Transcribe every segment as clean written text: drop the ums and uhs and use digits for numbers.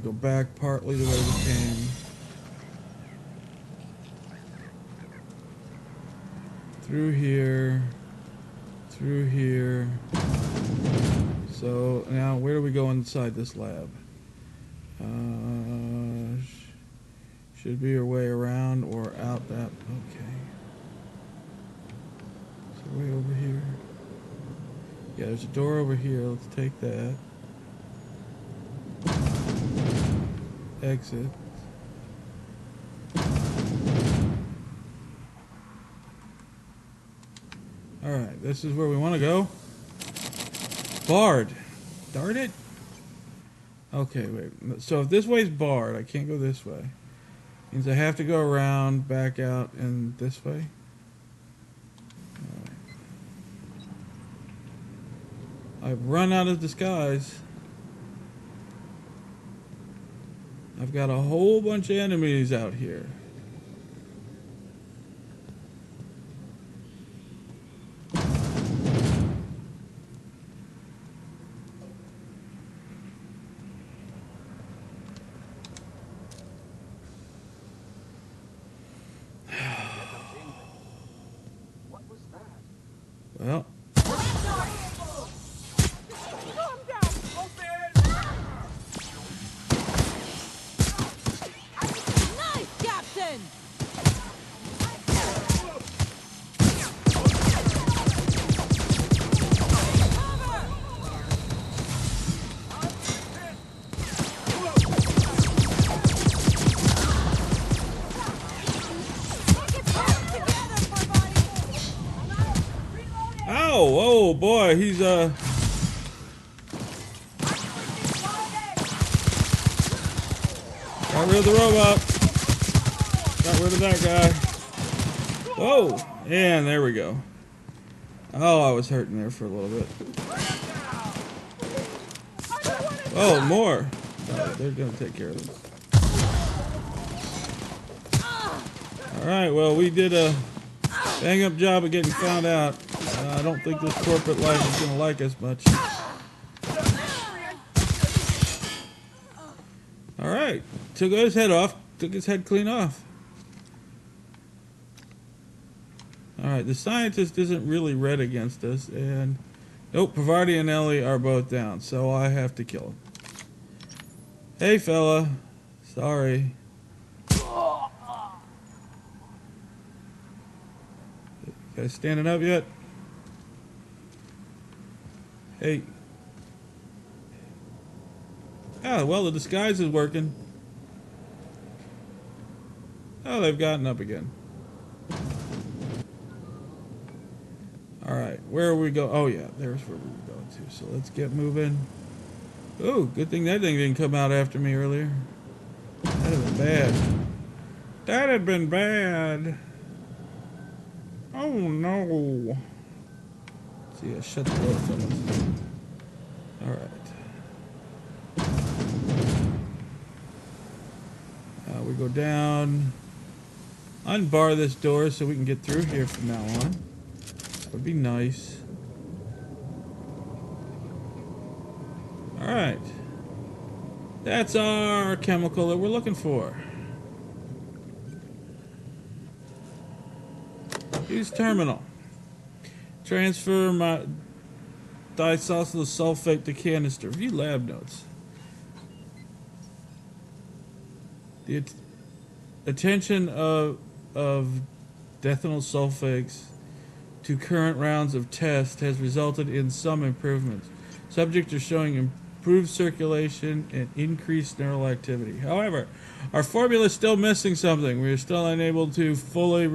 go back partly the way we came. Through here. Through here. So now where do we go inside this lab? Should be our way around or out that. Okay. So way over here. Yeah, there's a door over here. Let's take that. Exit. Alright, this is where we want to go. Barred. Darn it. Okay, wait. So if this way's barred, I can't go this way. Means I have to go around, back out, and this way. Alright. I've run out of disguise. I've got a whole bunch of enemies out here. Well. Nice, Captain! Oh boy, he's got rid of the robot. Got rid of that guy. Whoa, and there we go. Oh, I was hurting there for a little bit. Oh, more. Oh, they're gonna take care of this. Alright, well, we did a bang-up job of getting found out. I don't think this corporate life is going to like us much. Alright. Took his head off. Took his head clean off. Alright. The scientist isn't really red against us. And nope. Pavardi and Ellie are both down. So I have to kill him. Hey, fella. Sorry. You guys standing up yet? Hey. Ah, well, the disguise is working. Oh, they've gotten up again. Alright, where are we go? Oh, yeah, there's where we're going to. So let's get moving. Oh, good thing that thing didn't come out after me earlier. That'd have been bad. That had been bad. Oh, no. See, I shut the door from us. Alright. We go down. Unbar this door so we can get through here from now on. That would be nice. Alright. That's our chemical that we're looking for. Use terminal. Transfer my disulfide sulfate to canister. View lab notes. The attention of ethanol sulfates to current rounds of test has resulted in some improvements. Subjects are showing improved circulation and increased neural activity. However, our formula is still missing something. We are still unable to fully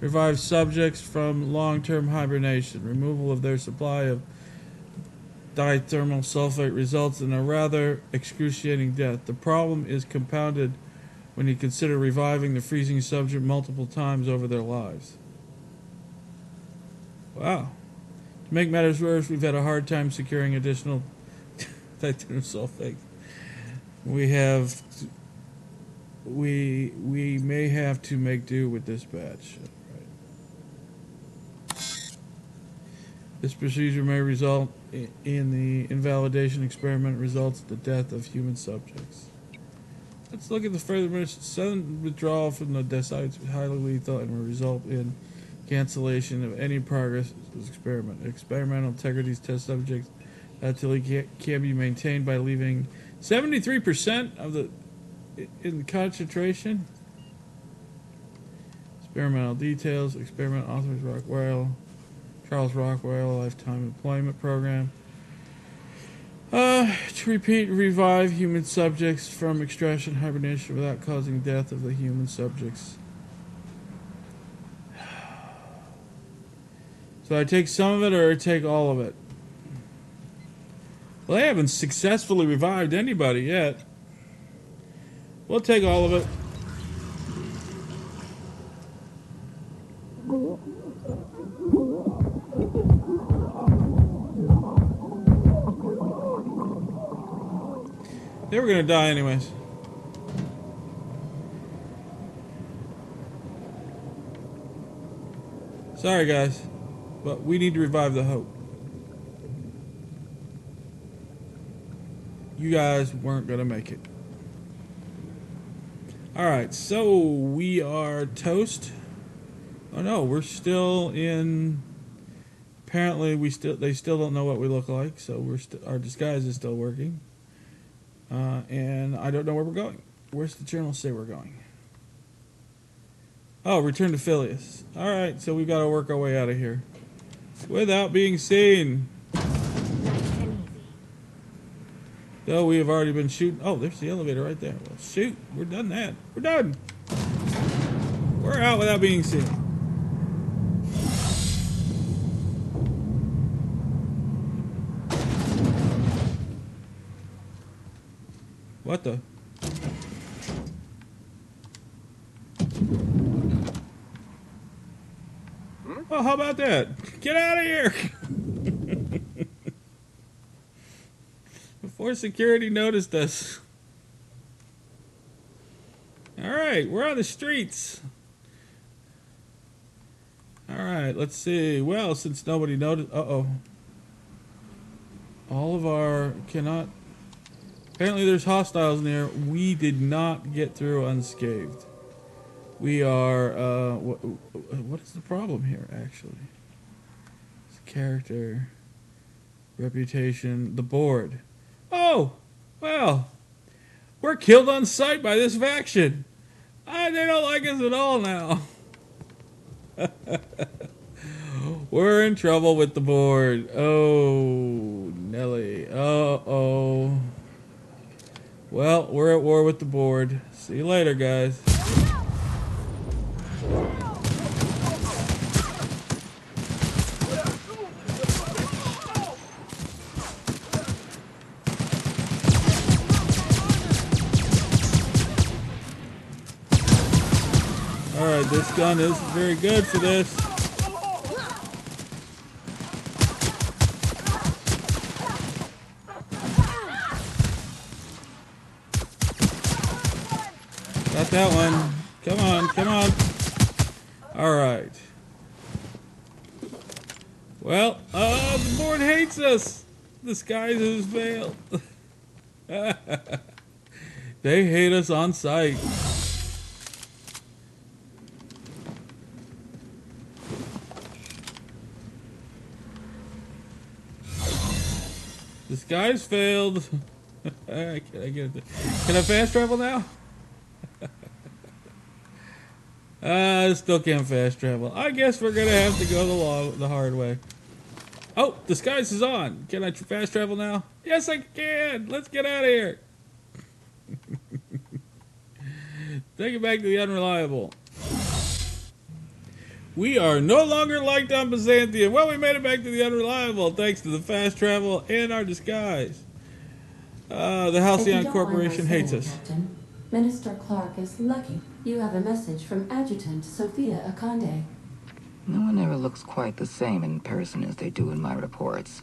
revive subjects from long-term hibernation. Removal of their supply of dithermal sulfate results in a rather excruciating death. The problem is compounded when you consider reviving the freezing subject multiple times over their lives. Wow. To make matters worse, we've had a hard time securing additional titanium sulfate. We may have to make do with this batch. Right. This procedure may result in the invalidation experiment results in the death of human subjects. Let's look at the further mission. Sudden withdrawal from the death sites is highly lethal and will result in cancellation of any progress experiment. Experimental integrities test subjects until can be maintained by leaving 73% of the in concentration. Experimental details. Experiment authors Charles Rockwell lifetime employment program. To revive human subjects from extraction hibernation without causing death of the human subjects. So I take some of it or I take all of it? Well, they haven't successfully revived anybody yet. We'll take all of it. They were gonna die anyways. Sorry guys, but we need to revive the hope. You guys weren't gonna make it. Alright, so we are toast. Oh no, we're still in. Apparently they still don't know what we look like, so our disguise is still working. And I don't know where we're going. Where's the journal say we're going? Oh, return to Phileas. Alright, so we've got to work our way out of here. Without being seen. Though we have already been shooting. Oh, there's the elevator right there. Well, shoot. We're done that. We're done. We're out without being seen. What the? Oh, how about that? Get out of here! Before security noticed us. Alright, we're on the streets. Alright, let's see. Well, since nobody noticed... Uh-oh. All of our... cannot... Apparently there's hostiles near. We did not get through unscathed. We are, what is the problem here, actually? It's character, reputation, the board. Oh, well, we're killed on sight by this faction. They don't like us at all now. We're in trouble with the board. Oh, Nelly. Uh-oh. Well, we're at war with the board. See you later, guys. Alright, this gun isn't very good for this. Got that one. Come on, come on. Alright. Well, the board hates us. The skies has failed. They hate us on sight. The skies failed. Can I get it? Can I fast travel now? I still can't fast travel. I guess we're gonna have to go the hard way. Oh, disguise is on. Can I fast travel now? Yes, I can. Let's get out of here. Take it back to the unreliable. We are no longer liked on Byzantium. Well, we made it back to the unreliable thanks to the fast travel and our disguise. The Halcyon Corporation hates us. Captain, Minister Clark is lucky. You have a message from Adjutant Sophia Akande. No one ever looks quite the same in person as they do in my reports.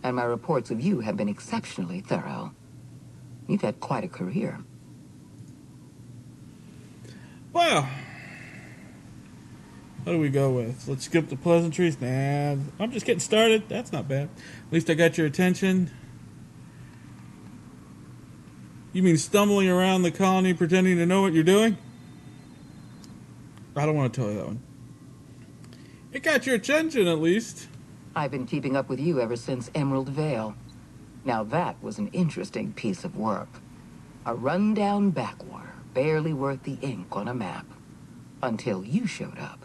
And my reports of you have been exceptionally thorough. You've had quite a career. Well, what do we go with? Let's skip the pleasantries. Nah, I'm just getting started. That's not bad. At least I got your attention. You mean stumbling around the colony pretending to know what you're doing? I don't want to tell you that one. It got your attention, at least. I've been keeping up with you ever since Emerald Vale. Now that was an interesting piece of work. A rundown backwater, barely worth the ink on a map. Until you showed up.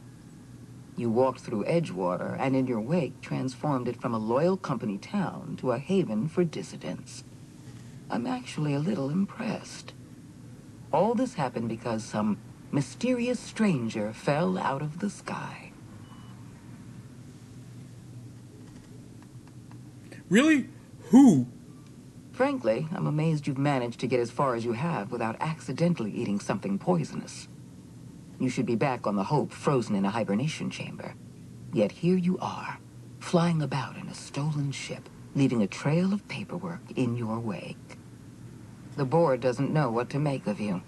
You walked through Edgewater and in your wake transformed it from a loyal company town to a haven for dissidents. I'm actually a little impressed. All this happened because some mysterious stranger fell out of the sky. Really? Who? Frankly, I'm amazed you've managed to get as far as you have without accidentally eating something poisonous. You should be back on the Hope, frozen in a hibernation chamber. Yet here you are, flying about in a stolen ship, leaving a trail of paperwork in your wake. The board doesn't know what to make of you.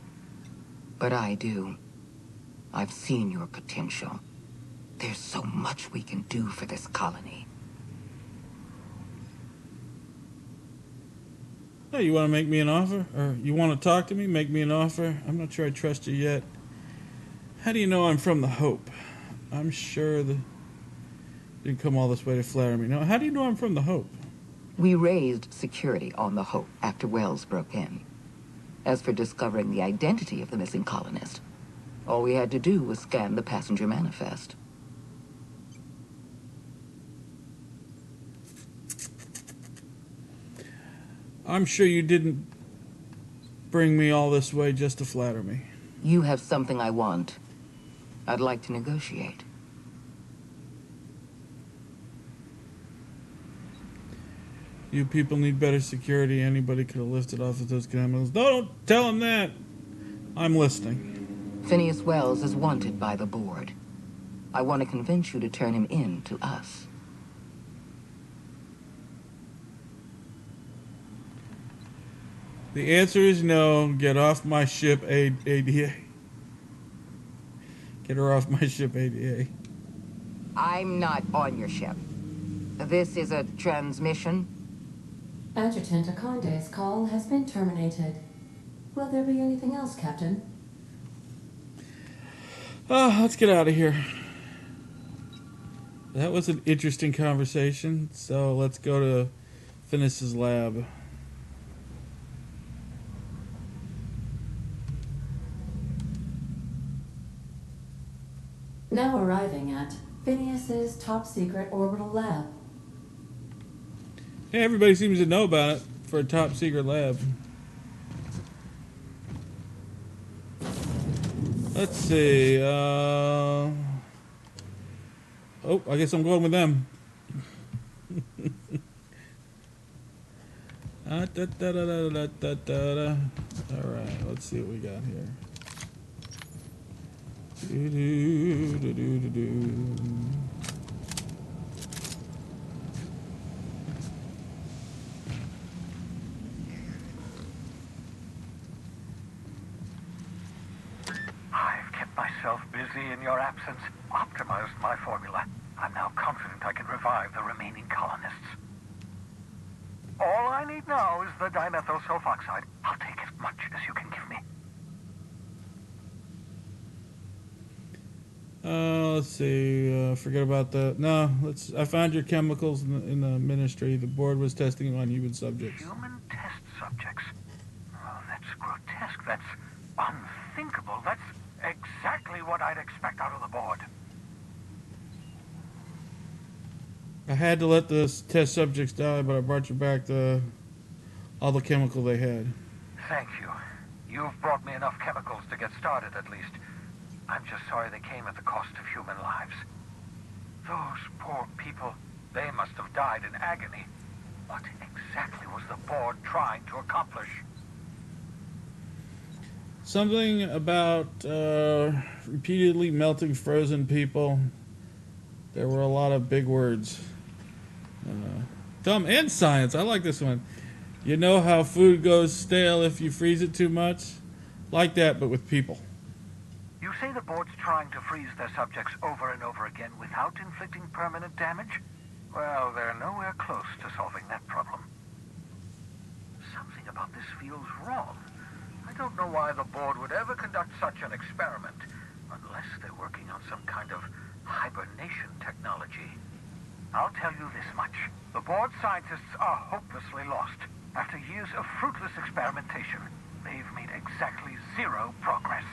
But I do. I've seen your potential. There's so much we can do for this colony. Hey, you want to make me an offer? Or you want to talk to me? Make me an offer? I'm not sure I trust you yet. How do you know I'm from the Hope? I'm sure you didn't come all this way to flatter me. No, how do you know I'm from the Hope? We raised security on the Hope after Wells broke in. As for discovering the identity of the missing colonist, all we had to do was scan the passenger manifest. I'm sure you didn't bring me all this way just to flatter me. You have something I want. I'd like to negotiate. You people need better security. Anybody could have lifted off of those chemicals. No, don't tell him that. I'm listening. Phineas Wells is wanted by the board. I want to convince you to turn him in to us. The answer is no. Get off my ship, ADA. Get her off my ship, ADA. I'm not on your ship. This is a transmission. Adjutant Akonde's call has been terminated. Will there be anything else, Captain? Oh, let's get out of here. That was an interesting conversation. So let's go to Phineas's lab. Now arriving at Phineas's top-secret orbital lab. Hey, everybody seems to know about it for a top secret lab. Let's see. Oh, I guess I'm going with them. All right, let's see what we got here. I've kept myself busy in your absence, optimized my formula. I'm now confident I can revive the remaining colonists. All I need now is the dimethyl sulfoxide. I'll take as much as you can give me. Let's see. Forget about that. No, I found your chemicals in the ministry. The board was testing them on human subjects. Human test subjects? Oh, that's grotesque. That's unthinkable. That's exactly what I'd expect out of the board. I had to let the test subjects die, but I brought you back all the chemical they had. Thank you. You've brought me enough chemicals to get started, at least. I'm just sorry they came at the cost of human lives. Those poor people, they must have died in agony. What exactly was the board trying to accomplish? Something about repeatedly melting frozen people. There were a lot of big words. Dumb and science. I like this one. You know how food goes stale if you freeze it too much? Like that, but with people. You say the board's trying to freeze their subjects over and over again without inflicting permanent damage? Well, they're nowhere close to solving that problem. Something about this feels wrong. I don't know why the board would ever conduct such an experiment, unless they're working on some kind of hibernation technology. I'll tell you this much. The board scientists are hopelessly lost. After years of fruitless experimentation, they've made exactly zero progress.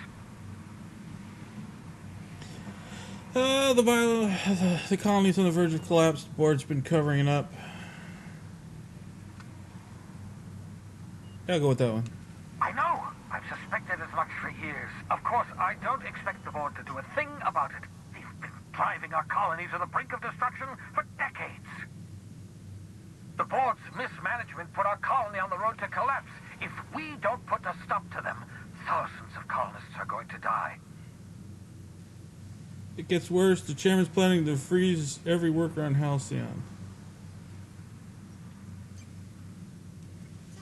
The colony's on the verge of collapse. The board's been covering it up. Yeah, I'll go with that one. I know. I've suspected as much for years. Of course, I don't expect the board to do a thing about it. They've been driving our colony to the brink of destruction for decades. The board's mismanagement put our colony on the road to collapse. If we don't put a stop to them, thousands of colonists are going to die. It gets worse. The chairman's planning to freeze every worker on Halcyon.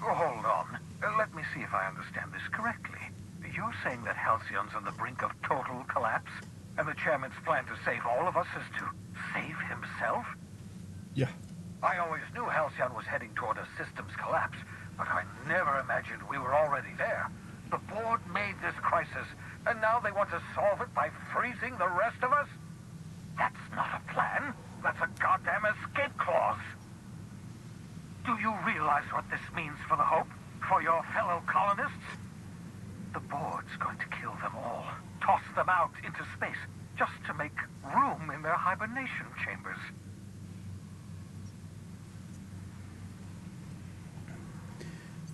Oh, hold on. Let me see if I understand this correctly. You're saying that Halcyon's on the brink of total collapse? And the chairman's plan to save all of us is to save himself? Yeah. I always knew Halcyon was heading toward a systems collapse, but I never imagined we were already there. The board made this crisis, and now they want to solve it by freezing the rest of us? That's not a plan. That's a goddamn escape clause. Do you realize what this means for the Hope? For your fellow colonists? The board's going to kill them all. Toss them out into space, just to make room in their hibernation chambers.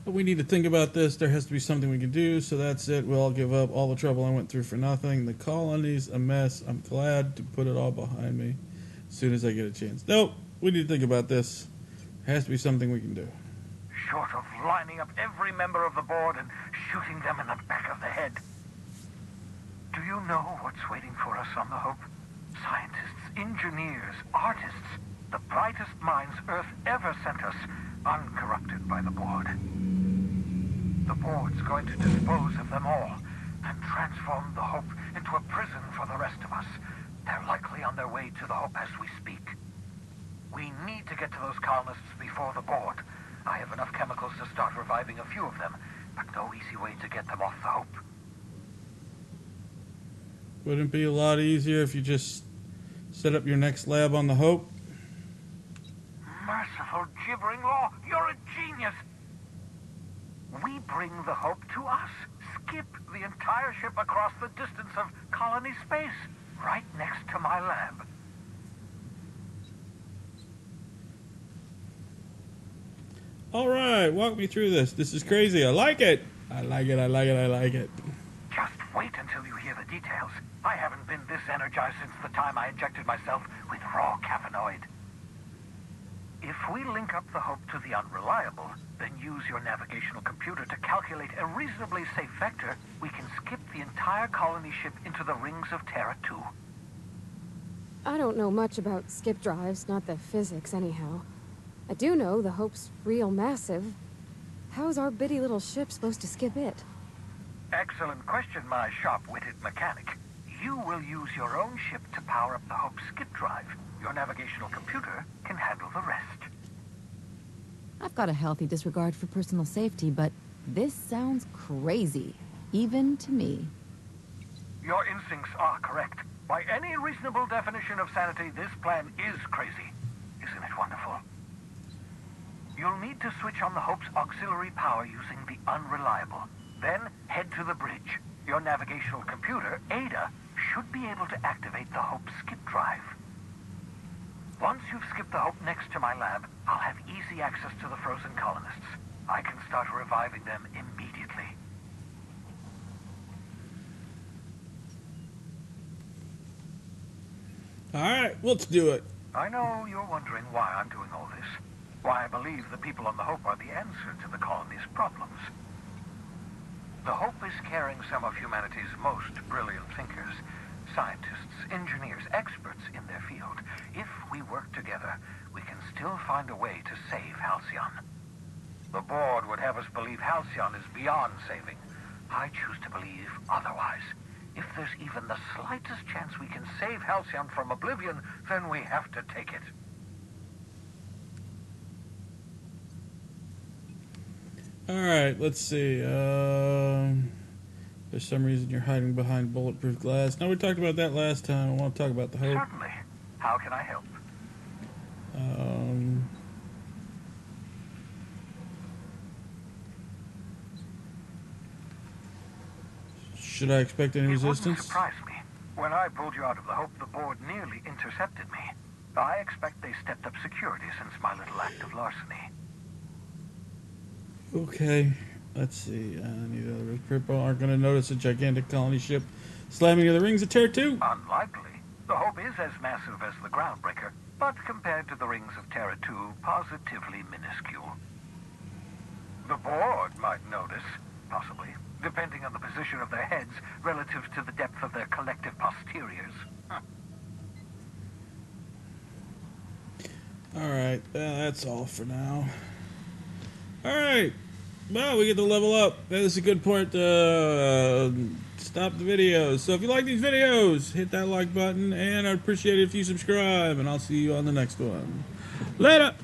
But we need to think about this. There has to be something we can do, so that's it. We'll all give up all the trouble I went through for nothing. The colony's a mess. I'm glad to put it all behind me as soon as I get a chance. Nope, we need to think about this. There has to be something we can do. Short of lining up every member of the board and shooting them in the back of the head. Do you know what's waiting for us on the Hope? Scientists, engineers, artists, the brightest minds Earth ever sent us, uncorrupted by the board. The board's going to dispose of them all and transform the Hope into a prison for the rest of us. They're likely on their way to the Hope as we speak. We need to get to those colonists before the board. I have enough chemicals to start reviving a few of them, but no easy way to get them off the Hope. Wouldn't it be a lot easier if you just set up your next lab on the Hope? Merciful gibbering law, you're a genius! We bring the Hope to us. Skip the entire ship across the distance of colony space, right next to my lab. All right, walk me through this. This is crazy. I like it. I like it. I like it. I like it. Just wait until you hear the details. I haven't been this energized since the time I injected myself with raw caffeinoid. If we link up the Hope to the Unreliable, then use your navigational computer to calculate a reasonably safe vector, we can skip the entire colony ship into the rings of Terra 2. I don't know much about skip drives, not the physics anyhow. I do know the Hope's real massive. How's our bitty little ship supposed to skip it? Excellent question, my sharp-witted mechanic. You will use your own ship to power up the Hope's skip drive. Your navigational computer can handle the rest. I've got a healthy disregard for personal safety, but this sounds crazy, even to me. Your instincts are correct. By any reasonable definition of sanity, this plan is crazy. Isn't it wonderful? You'll need to switch on the Hope's auxiliary power using the Unreliable. Then head to the bridge. Your navigational computer, Ada, should be able to activate the Hope's skip drive. Once you've skipped the Hope next to my lab, I'll have easy access to the frozen colonists. I can start reviving them immediately. All right, let's do it. I know you're wondering why I'm doing all this. Why I believe the people on the Hope are the answer to the colony's problems. The Hope is carrying some of humanity's most brilliant thinkers, scientists, engineers, experts in their field. If we work together, we can still find a way to save Halcyon. The board would have us believe Halcyon is beyond saving. I choose to believe otherwise. If there's even the slightest chance we can save Halcyon from oblivion, then we have to take it. Alright, let's see. There's some reason you're hiding behind bulletproof glass. No, we talked about that last time. I want to talk about the hope. Certainly. How can I help? Should I expect any It wouldn't resistance? surprise me. When I pulled you out of the Hope, the board nearly intercepted me. I expect they stepped up security since my little act of larceny. Okay, let's see. I need other people aren't going to notice a gigantic colony ship slamming into the rings of Terra 2. Unlikely. The Hope is as massive as the Groundbreaker, but compared to the rings of Terra 2, positively minuscule. The board might notice, possibly, depending on the position of their heads relative to the depth of their collective posteriors. Alright, that's all for now. Alright, well, we get to level up. That is a good point to stop the videos. So if you like these videos, hit that like button, and I'd appreciate it if you subscribe, and I'll see you on the next one. Later!